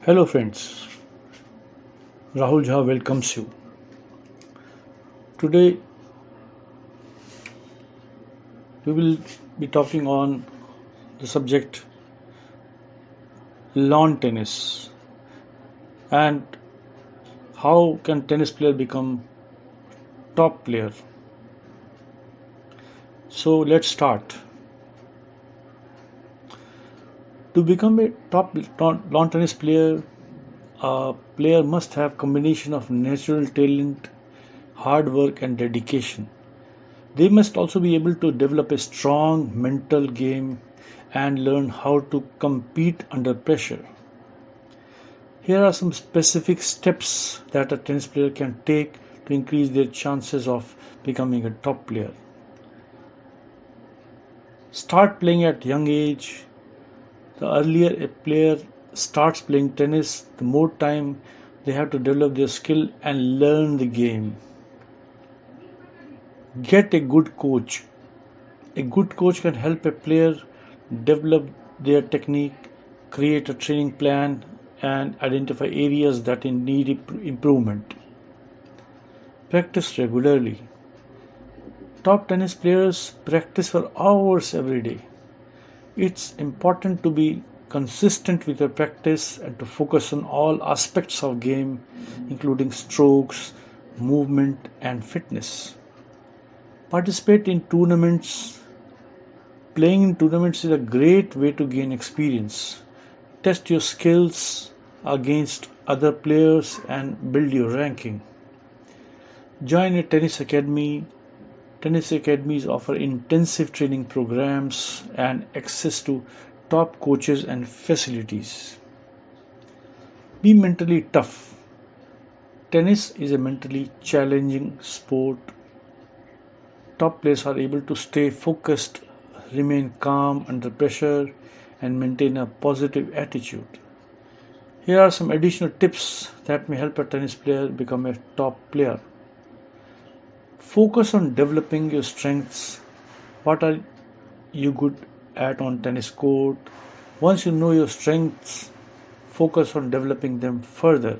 Hello friends, Rahul Jha welcomes you. Today we will be talking on the subject lawn tennis and how can tennis player become top player. So let's start. To become a top lawn tennis player, a player must have combination of natural talent, hard work and dedication. They must also be able to develop a strong mental game and learn how to compete under pressure. Here are some specific steps that a tennis player can take to increase their chances of becoming a top player. Start playing at young age. The earlier a player starts playing tennis, the more time they have to develop their skill and learn the game. Get a good coach. A good coach can help a player develop their technique, create a training plan, and identify areas that need improvement. Practice regularly. Top tennis players practice for hours every day. It's important to be consistent with your practice and to focus on all aspects of game, including strokes, movement, and fitness. Participate in tournaments. Playing in tournaments is a great way to gain experience. Test your skills against other players and build your ranking. Join a tennis academy. Tennis academies offer intensive training programs and access to top coaches and facilities. Be mentally tough. Tennis is a mentally challenging sport. Top players are able to stay focused, remain calm under pressure, and maintain a positive attitude. Here are some additional tips that may help a tennis player become a top player. Focus on developing your strengths. What are you good at on tennis court? Once you know your strengths, focus on developing them further.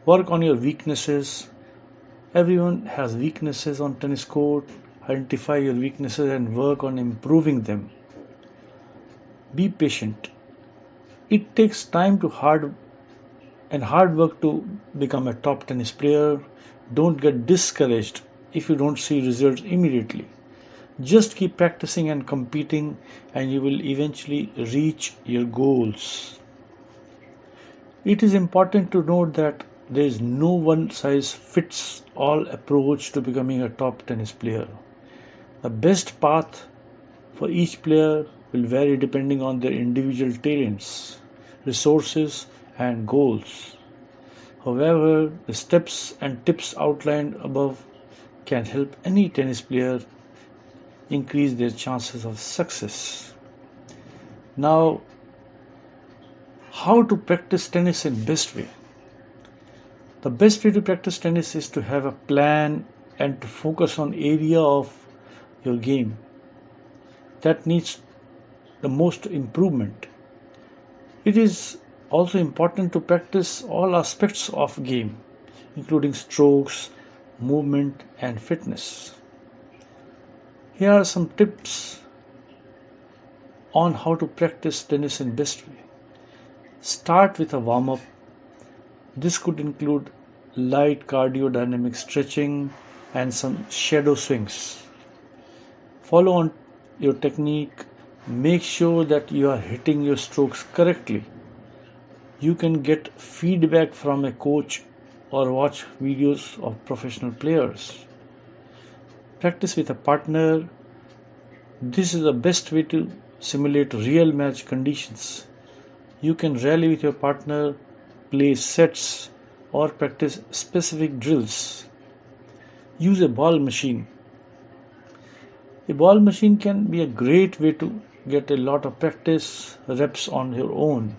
Work on your weaknesses. Everyone has weaknesses on tennis court. Identify your weaknesses and work on improving them. Be patient. It takes time to hard work to become a top tennis player. Don't get discouraged if you don't see results immediately. Just keep practicing and competing and you will eventually reach your goals. It is important to note that there is no one size fits all approach to becoming a top tennis player. The best path for each player will vary depending on their individual talents, resources, and goals. However, the steps and tips outlined above can help any tennis player increase their chances of success. Now, how to practice tennis in best way? The best way to practice tennis is to have a plan and to focus on area of your game that needs the most improvement. It is also important to practice all aspects of game, including strokes, movement, and fitness. Here are some tips on how to practice tennis in best way. Start with a warm-up. This could include light cardio dynamic stretching and some shadow swings. Follow on your technique. Make sure that you are hitting your strokes correctly. You can get feedback from a coach or watch videos of professional players. Practice with a partner. This is the best way to simulate real match conditions. You can rally with your partner, play sets, or practice specific drills. Use a ball machine. A ball machine can be a great way to get a lot of practice reps on your own.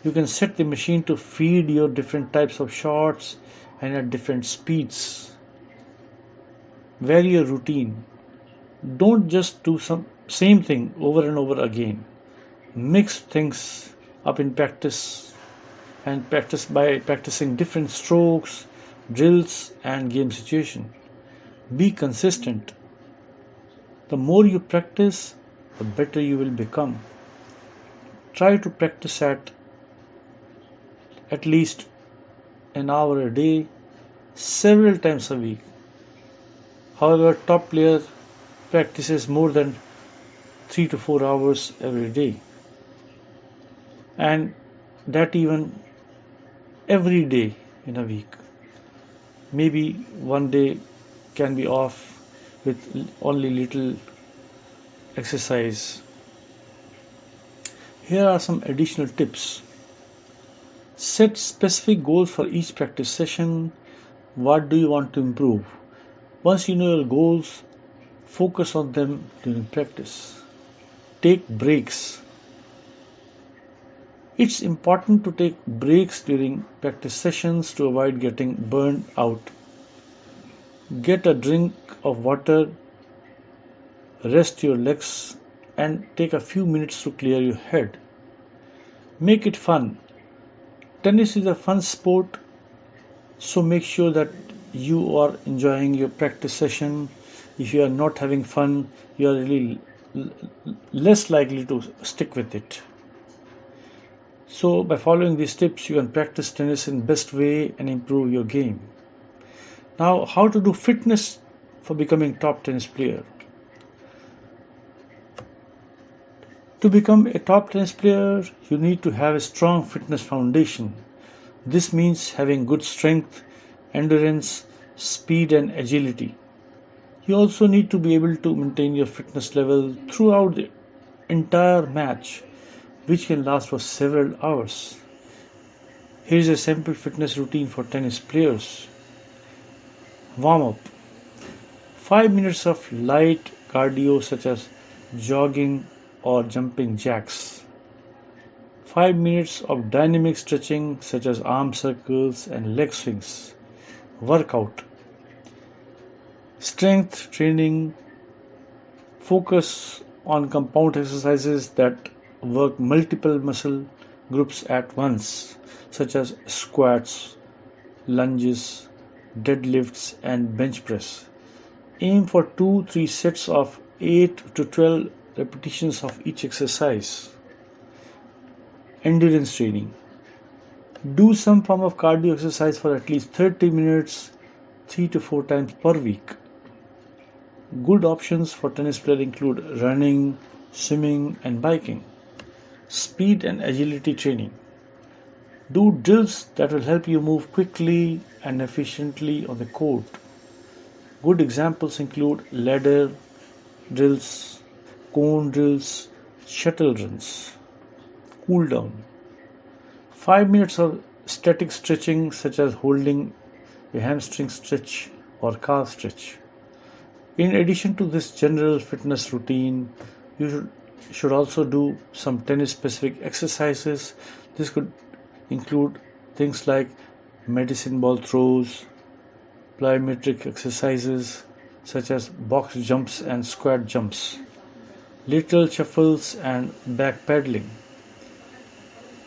You can set the machine to feed your different types of shots and at different speeds. Vary your routine. Don't just do some same thing over and over again. Mix things up in practice and practice by practicing different strokes, drills, and game situation. Be consistent. The more you practice, the better you will become. Try to practice at least an hour a day, several times a week. However, top player practices more than 3 to 4 hours every day, and that even every day in a week. Maybe one day can be off with only little exercise. Here are some additional tips. Set specific goals for each practice session. What do you want to improve? Once you know your goals, focus on them during practice. Take breaks. It's important to take breaks during practice sessions to avoid getting burned out. Get a drink of water, rest your legs, and take a few minutes to clear your head. Make it fun. Tennis is a fun sport, so make sure that you are enjoying your practice session. If you are not having fun, you are really less likely to stick with it. So by following these tips, you can practice tennis in best way and improve your game. Now, how to do fitness for becoming top tennis player? To become a top tennis player, you need to have a strong fitness foundation. This means having good strength, endurance, speed and agility. You also need to be able to maintain your fitness level throughout the entire match, which can last for several hours. Here is a simple fitness routine for tennis players. Warm up. 5 minutes of light cardio such as jogging or jumping jacks. 5 minutes of dynamic stretching such as arm circles and leg swings. Workout. Strength training. Focus on compound exercises that work multiple muscle groups at once, such as squats, lunges, deadlifts, and bench press. Aim for 2-3 sets of 8 to 12 repetitions of each exercise. Endurance training. Do some form of cardio exercise for at least 30 minutes, 3 to 4 times per week. Good options for tennis players include running, swimming, and biking. Speed and agility training. Do drills that will help you move quickly and efficiently on the court. Good examples include ladder drills, cone drills, shuttle runs. Cool down. 5 minutes of static stretching such as holding a hamstring stretch or calf stretch. In addition to this general fitness routine, you should also do some tennis specific exercises. This could include things like medicine ball throws, plyometric exercises such as box jumps and squat jumps, lateral shuffles and back paddling.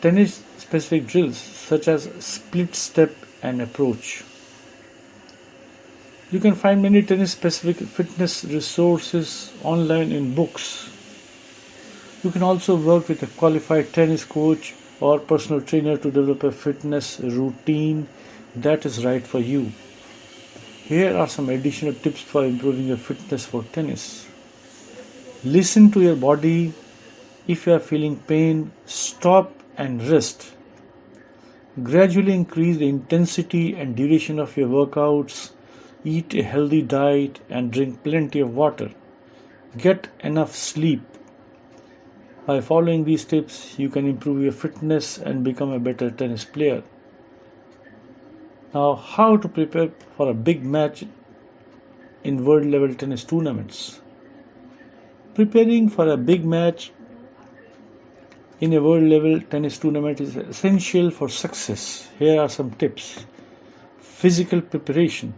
Tennis specific drills such as split step and approach. You can find many tennis specific fitness resources online in books. You can also work with a qualified tennis coach or personal trainer to develop a fitness routine that is right for you. Here are some additional tips for improving your fitness for tennis. Listen to your body. If you are feeling pain, stop and rest. Gradually increase the intensity and duration of your workouts. Eat a healthy diet and drink plenty of water. Get enough sleep. By following these tips, you can improve your fitness and become a better tennis player. Now, how to prepare for a big match in world level tennis tournaments? Preparing for a big match in a world level tennis tournament is essential for success. Here are some tips. Physical preparation.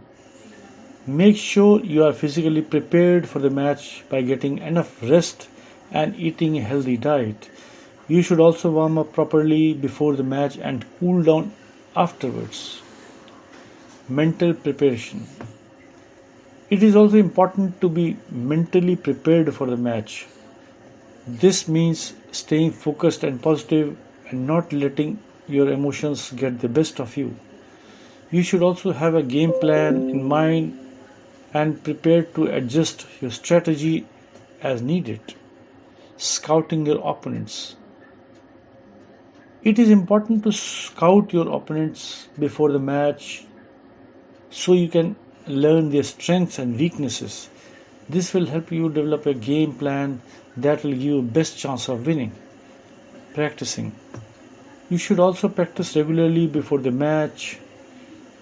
Make sure you are physically prepared for the match by getting enough rest and eating a healthy diet. You should also warm up properly before the match and cool down afterwards. Mental preparation. It is also important to be mentally prepared for the match. This means staying focused and positive and not letting your emotions get the best of you. You should also have a game plan in mind and prepared to adjust your strategy as needed. Scouting your opponents. It is important to scout your opponents before the match so you can learn their strengths and weaknesses. This will help you develop a game plan that will give you best chance of winning. Practicing. You should also practice regularly before the match.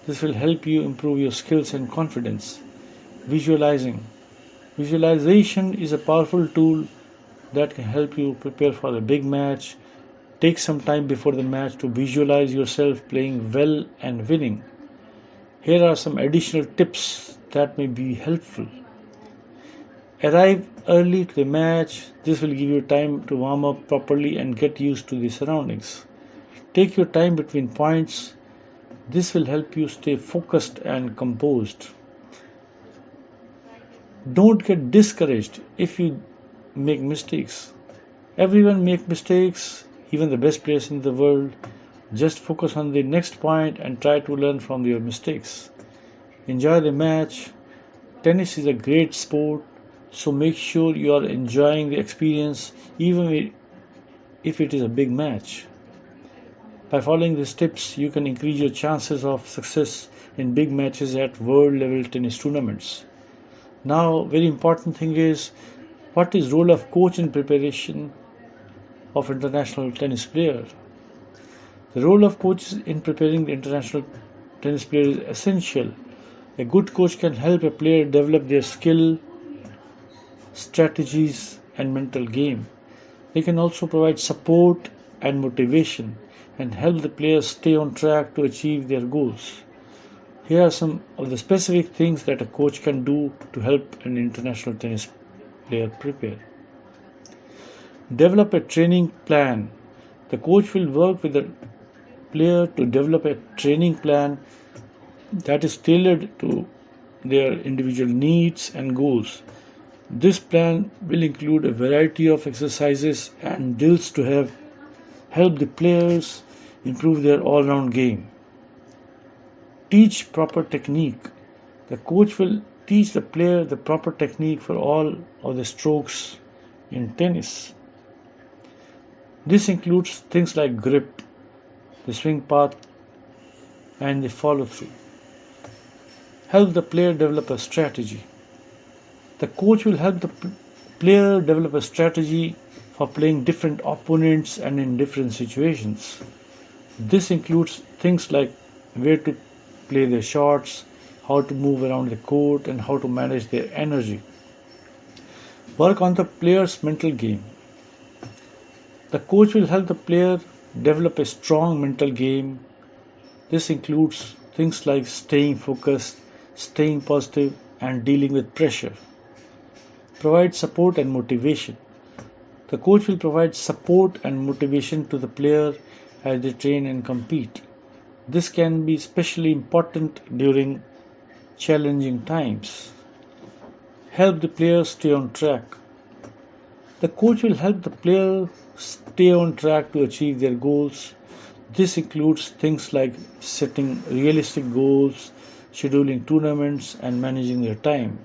This will help you improve your skills and confidence. Visualizing. Visualization is a powerful tool that can help you prepare for a big match. Take some time before the match to visualize yourself playing well and winning. Here are some additional tips that may be helpful. Arrive early to the match. This will give you time to warm up properly and get used to the surroundings. Take your time between points. This will help you stay focused and composed. Don't get discouraged if you make mistakes. Everyone makes mistakes, even the best players in the world. Just focus on the next point and try to learn from your mistakes. Enjoy the match. Tennis is a great sport, so make sure you are enjoying the experience even if it is a big match. By following these tips, you can increase your chances of success in big matches at world level tennis tournaments. Now, very important thing is, what is role of coach in preparation of international tennis player? The role of coach in preparing the international tennis player is essential. A good coach can help a player develop their skill, strategies, and mental game. They can also provide support and motivation and help the players stay on track to achieve their goals. Here are some of the specific things that a coach can do to help an international tennis player prepare. Develop a training plan. The coach will work with the player to develop a training plan that is tailored to their individual needs and goals. This plan will include a variety of exercises and drills to help the players improve their all-round game. Teach proper technique. The coach will teach the player the proper technique for all of the strokes in tennis. This includes things like grip, the swing path, and the follow through. Help the player develop a strategy. The coach will help the player develop a strategy for playing different opponents and in different situations. This includes things like where to play their shots, how to move around the court, and how to manage their energy. Work on the player's mental game. The coach will help the player develop a strong mental game. This includes things like staying focused, staying positive, and dealing with pressure. Provide support and motivation. The coach will provide support and motivation to the player as they train and compete. This can be especially important during challenging times. Help the player stay on track. The coach will help the player stay on track to achieve their goals. This includes things like setting realistic goals, scheduling tournaments, and managing their time.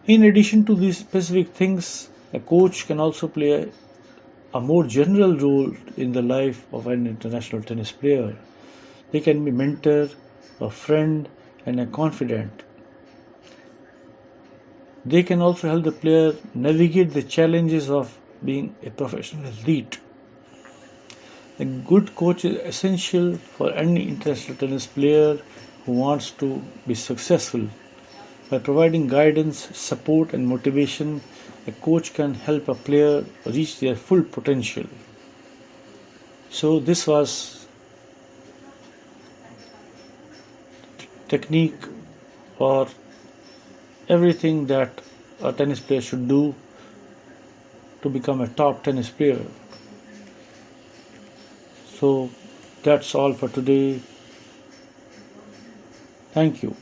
In addition to these specific things, a coach can also play a more general role in the life of an international tennis player. They can be a mentor, a friend, and a confidant. They can also help the player navigate the challenges of being a professional athlete. A good coach is essential for any international tennis player who wants to be successful. By providing guidance, support, and motivation, a coach can help a player reach their full potential. So this was technique or everything that a tennis player should do to become a top tennis player. So that's all for today. Thank you.